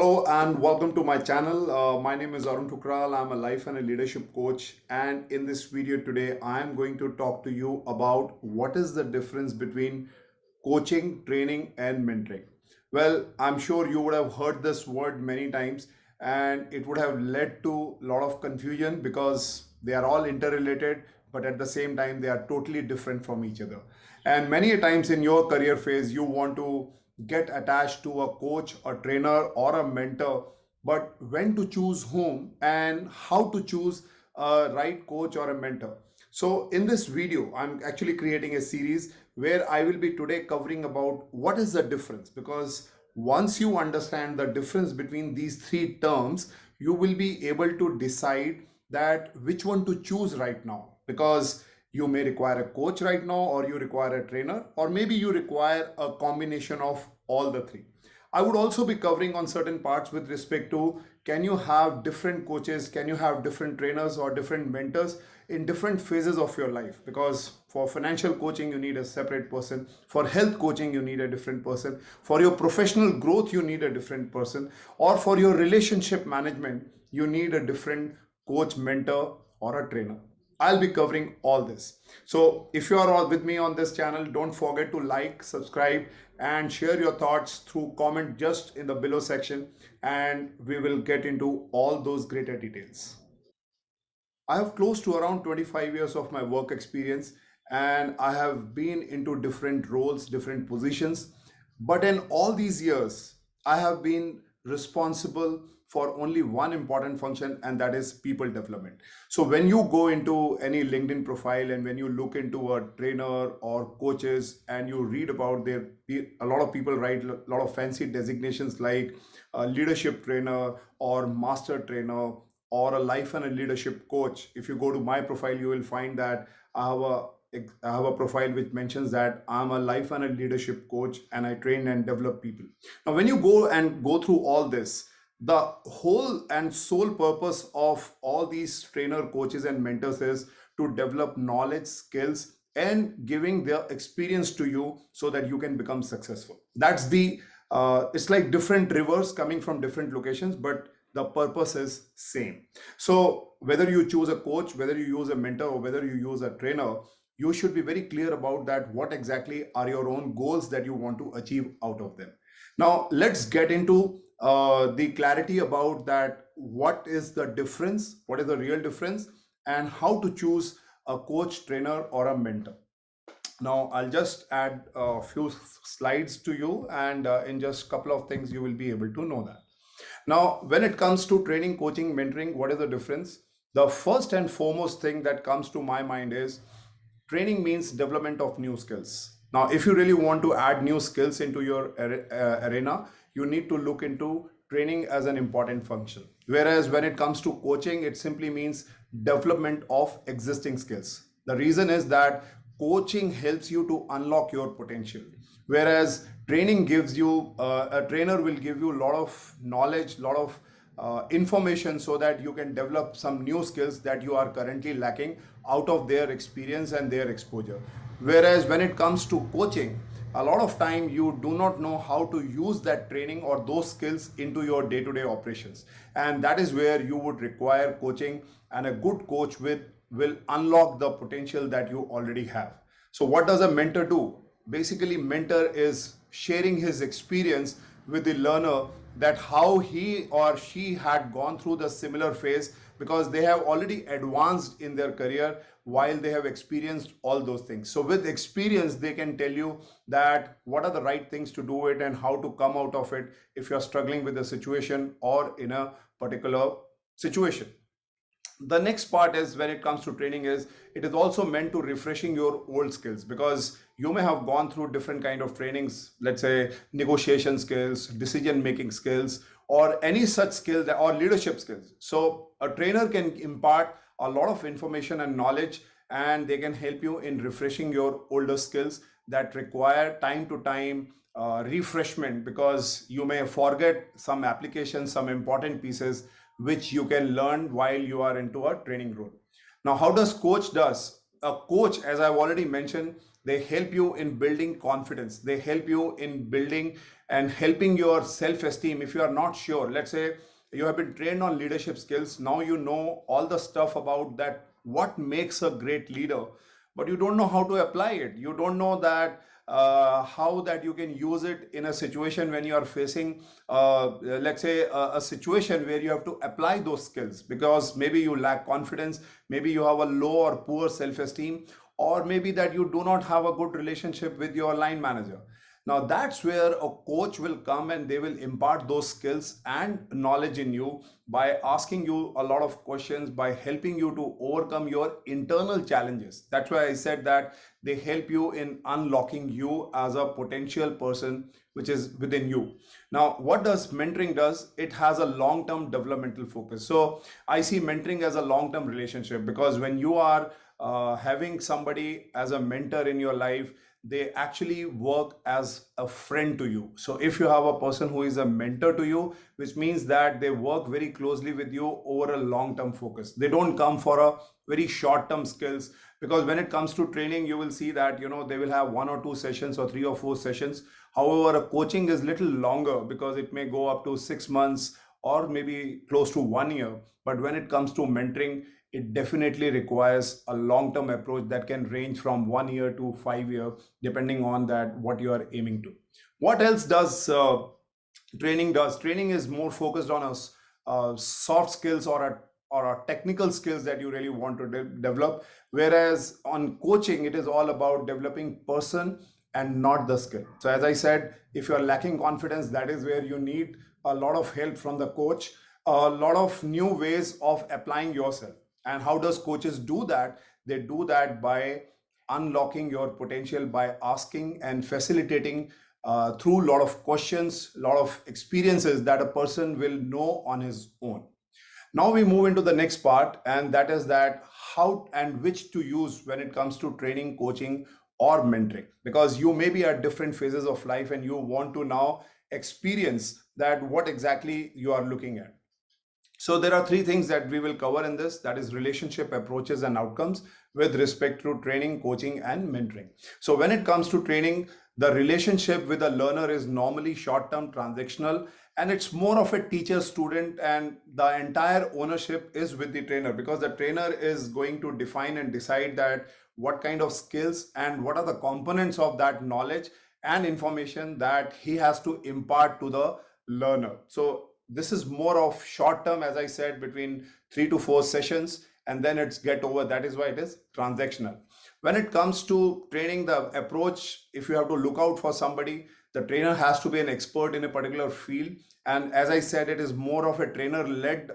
Hello and welcome to my channel. My name is Arun. I'm a life and a leadership coach, and in this video today I am going to talk to you about what is the difference between coaching, training and mentoring. Well, I'm sure you would have heard this word many times and it would have led to a lot of confusion because they are all interrelated, but at the same time they are totally different from each other. And many a times in your career phase you want to get attached to a coach, a trainer or a mentor, but when to choose whom and how to choose a right coach or a mentor. So in this video I'm actually creating a series where I will be today covering about what is the difference, because once you understand the difference between these three terms, you will be able to decide that which one to choose right now, because you may require a coach right now, or you require a trainer, or maybe you require a combination of all the three. I would also be covering on certain parts with respect to, can you have different coaches, can you have different trainers or different mentors in different phases of your life, because for financial coaching you need a separate person, for health coaching you need a different person, for your professional growth you need a different person, or for your relationship management you need a different coach, mentor or a trainer. I'll be covering all this. So if you are all with me on this channel, don't forget to like, subscribe and share your thoughts through comment just in the below section, and we will get into all those greater details. I have close to around 25 years of my work experience, and I have been into different roles, different positions. But in all these years, I have been responsible for only one important function, and that is people development. So when you go into any LinkedIn profile and when you look into a trainer or coaches and you read about their, a lot of people write a lot of fancy designations like a leadership trainer or master trainer or a life and a leadership coach. If you go to my profile, you will find that I have a profile which mentions that I'm a life and a leadership coach and I train and develop people. Now, when you go through all this, the whole and sole purpose of all these trainer, coaches, and mentors is to develop knowledge, skills, and giving their experience to you so that you can become successful. That's the it's like different rivers coming from different locations, but the purpose is same. So whether you choose a coach, whether you use a mentor, or whether you use a trainer, you should be very clear about that, what exactly are your own goals that you want to achieve out of them. Now let's get into the clarity about that, what is the difference, what is the real difference, and how to choose a coach, trainer or a mentor. Now I'll just add a few slides to you, and in just a couple of things you will be able to know that. Now, when it comes to training, coaching, mentoring, what is the difference? The first and foremost thing that comes to my mind is training means development of new skills. Now, if you really want to add new skills into your arena, you need to look into training as an important function. Whereas when it comes to coaching, it simply means development of existing skills. The reason is that coaching helps you to unlock your potential, whereas training gives you a trainer will give you a lot of knowledge, lot of information so that you can develop some new skills that you are currently lacking out of their experience and their exposure. Whereas when it comes to coaching, a lot of time you do not know how to use that training or those skills into your day-to-day operations, and that is where you would require coaching, and a good coach will unlock the potential that you already have. So what does a mentor do? Basically, mentor is sharing his experience with the learner, that how he or she had gone through the similar phase, because they have already advanced in their career while they have experienced all those things. So with experience, they can tell you that what are the right things to do it and how to come out of it if you're struggling with a situation or in a particular situation. The next part is, when it comes to training, is it is also meant to refreshing your old skills, because you may have gone through different kind of trainings, let's say negotiation skills, decision making skills, or any such skill or leadership skills. So a trainer can impart a lot of information and knowledge, and they can help you in refreshing your older skills that require time to time refreshment, because you may forget some applications, some important pieces which you can learn while you are into a training role. Now, how does coach does? A coach, as I've already mentioned, They help you in building confidence. They help you in building and helping your self-esteem. If you are not sure, let's say you have been trained on leadership skills, now you know all the stuff about that, what makes a great leader, but you don't know how to apply it. You don't know that how that you can use it in a situation when you are facing let's say a situation where you have to apply those skills, because maybe you lack confidence, maybe you have a low or poor self-esteem, or maybe that you do not have a good relationship with your line manager. Now that's where a coach will come and they will impart those skills and knowledge in you by asking you a lot of questions, by helping you to overcome your internal challenges. That's why I said that they help you in unlocking you as a potential person which is within you. Now, what does mentoring does? It has a long-term developmental focus. So I see mentoring as a long-term relationship, because when you are having somebody as a mentor in your life, they actually work as a friend to you. So if you have a person who is a mentor to you, which means that they work very closely with you over a long-term focus. They don't come for a very short-term skills, because when it comes to training, you will see that, they will have 1 or 2 sessions or 3 or 4 sessions. However, a coaching is little longer, because it may go up to 6 months or maybe close to 1 year. But when it comes to mentoring, it definitely requires a long-term approach that can range from 1 year to 5 year, depending on that what you are aiming to. What else does training does? Training is more focused on us soft skills or a technical skills that you really want to develop, whereas on coaching it is all about developing person and not the skill. So as I said, if you are lacking confidence, that is where you need a lot of help from the coach, a lot of new ways of applying yourself. And how does coaches do that? They do that by unlocking your potential, by asking and facilitating through a lot of questions, a lot of experiences that a person will know on his own. Now we move into the next part, and that is that how and which to use when it comes to training, coaching, or mentoring. Because you may be at different phases of life and you want to now experience that what exactly you are looking at. So there are 3 things that we will cover in this, that is relationship, approaches, and outcomes with respect to training, coaching, and mentoring. So when it comes to training, the relationship with a learner is normally short-term, transactional, and it's more of a teacher-student, and the entire ownership is with the trainer, because the trainer is going to define and decide that what kind of skills and what are the components of that knowledge and information that he has to impart to the learner. So this is more of short term, as I said, between 3 to 4 sessions, and then it's get over. That is why it is transactional. When it comes to training, the approach, if you have to look out for somebody, the trainer has to be an expert in a particular field. And as I said, it is more of a trainer-led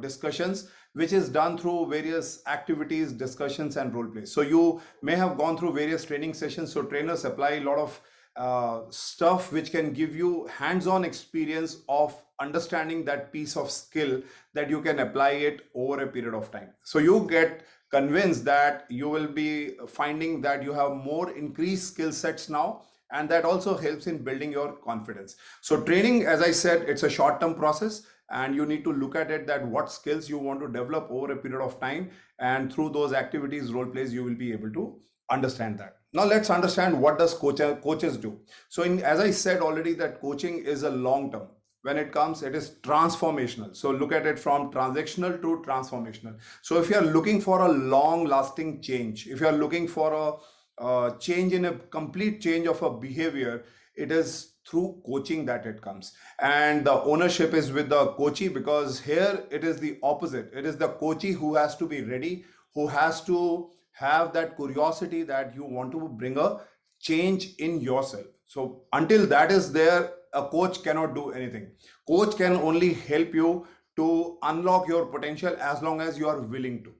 discussions, which is done through various activities, discussions, and role plays. So you may have gone through various training sessions. So trainers apply a lot of stuff which can give you hands-on experience of understanding that piece of skill, that you can apply it over a period of time. So you get convinced that you will be finding that you have more increased skill sets now, and that also helps in building your confidence. So training, as I said, it's a short-term process, and you need to look at it that what skills you want to develop over a period of time, and through those activities, role plays, you will be able to understand that. Now let's understand what does coaches do. So as I said already, that coaching is a long term. When it comes, it is transformational. So look at it from transactional to transformational. So if you are looking for a long lasting change, if you are looking for a change in a complete change of a behavior, it is through coaching that it comes. And the ownership is with the coachee, because here it is the opposite. It is the coachee who has to be ready, who has to have that curiosity that you want to bring a change in yourself. So until that is there, a coach cannot do anything. Coach can only help you to unlock your potential as long as you are willing to.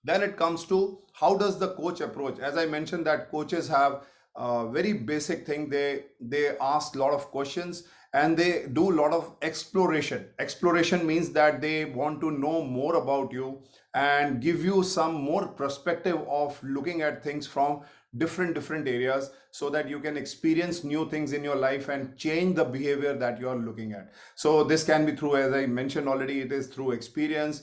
Then it comes to how does the coach approach. As I mentioned, that coaches have a very basic thing. They ask a lot of questions and they do a lot of exploration. Exploration means that they want to know more about you and give you some more perspective of looking at things from different areas, so that you can experience new things in your life and change the behavior that you are looking at. So this can be through, as I mentioned already, it is through experience,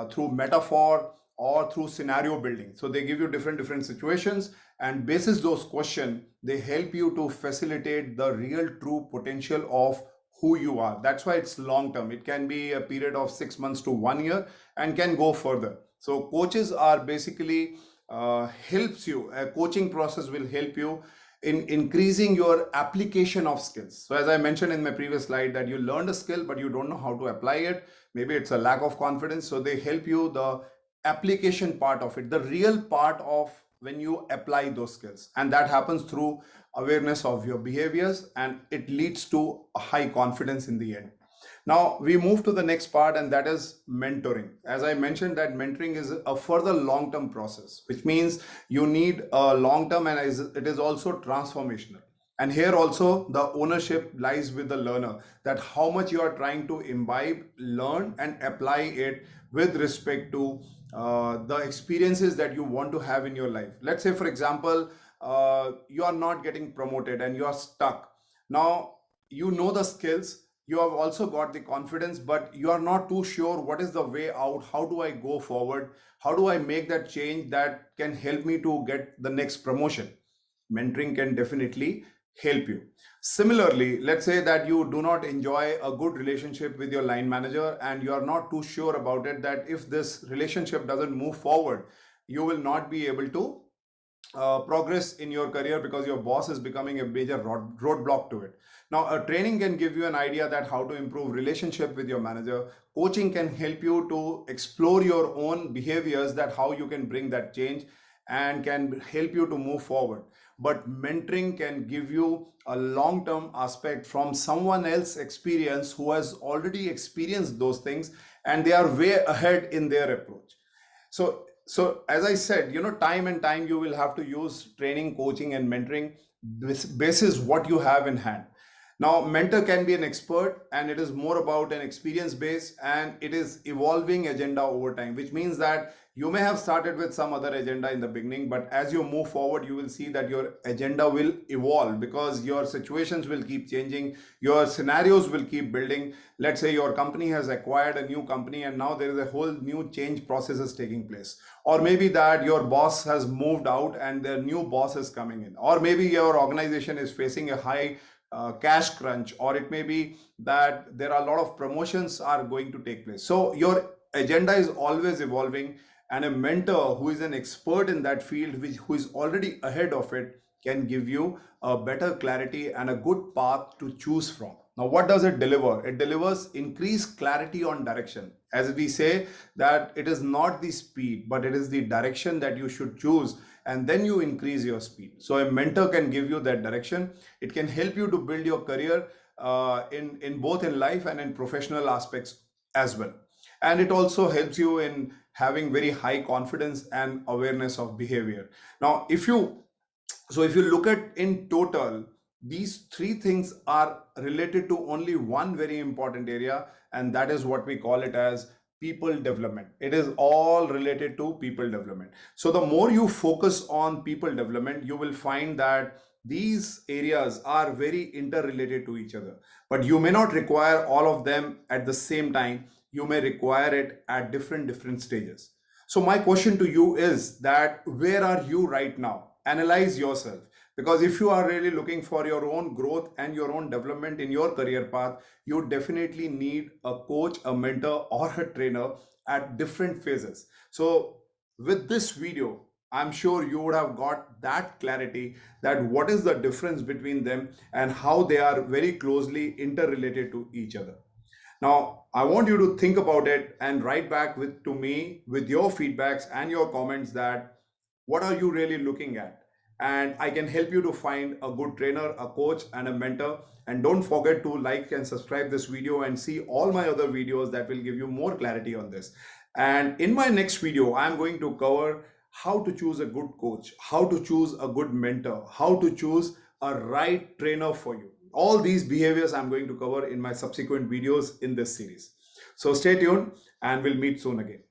through metaphor, or through scenario building. So they give you different situations, and basis those questions, they help you to facilitate the real true potential of who you are. That's why it's long term. It can be a period of 6 months to 1 year and can go further. So coaches are basically helps you. A coaching process will help you in increasing your application of skills. So as I mentioned in my previous slide, that you learned a skill but you don't know how to apply it. Maybe it's a lack of confidence. So they help you the application part of it, the real part of when you apply those skills, and that happens through awareness of your behaviors, and it leads to a high confidence in the end. Now we move to the next part, and that is mentoring. As I mentioned, that mentoring is a further long-term process, which means you need a long-term, and it is also transformational. And here also the ownership lies with the learner, that how much you are trying to imbibe, learn, and apply it with respect to the experiences that you want to have in your life. Let's say, for example, you are not getting promoted and you are stuck. Now, you know the skills, you have also got the confidence, but you are not too sure what is the way out. How do I go forward? How do I make that change that can help me to get the next promotion? Mentoring can definitely help you. Similarly, let's say that you do not enjoy a good relationship with your line manager and you are not too sure about it, that if this relationship doesn't move forward, you will not be able to progress in your career because your boss is becoming a major roadblock to it. Now, a training can give you an idea that how to improve relationship with your manager. Coaching can help you to explore your own behaviors, that how you can bring that change and can help you to move forward. But mentoring can give you a long-term aspect from someone else's experience who has already experienced those things and they are way ahead in their approach. So as I said, time and time you will have to use training, coaching, and mentoring basis what you have in hand. Now, mentor can be an expert, and it is more about an experience base, and it is evolving agenda over time, which means that you may have started with some other agenda in the beginning, but as you move forward, you will see that your agenda will evolve because your situations will keep changing, your scenarios will keep building. Let's say your company has acquired a new company and now there is a whole new change processes taking place. Or maybe that your boss has moved out and the new boss is coming in. Or maybe your organization is facing a high cash crunch, or it may be that there are a lot of promotions are going to take place. So your agenda is always evolving, and a mentor who is an expert in that field, who is already ahead of it, can give you a better clarity and a good path to choose from. Now, what does it deliver? It delivers increased clarity on direction. As we say, that it is not the speed, but it is the direction that you should choose, and then you increase your speed. So a mentor can give you that direction. It can help you to build your career in both in life and in professional aspects as well. And it also helps you in having very high confidence and awareness of behavior. Now, if you look at in total, these three things are related to only one very important area, and that is what we call it as people development. It is all related to people development. So the more you focus on people development, you will find that these areas are very interrelated to each other, but you may not require all of them at the same time. You may require it at different stages. So my question to you is that where are you right now? Analyze yourself, because if you are really looking for your own growth and your own development in your career path, you definitely need a coach, a mentor, or a trainer at different phases. So with this video, I'm sure you would have got that clarity, that what is the difference between them and how they are very closely interrelated to each other. Now, I want you to think about it and write back to me with your feedbacks and your comments, that what are you really looking at? And I can help you to find a good trainer, a coach, and a mentor. And don't forget to like and subscribe this video and see all my other videos that will give you more clarity on this. And in my next video, I'm going to cover how to choose a good coach, how to choose a good mentor, how to choose a right trainer for you. All these behaviors I'm going to cover in my subsequent videos in this series. So stay tuned and we'll meet soon again.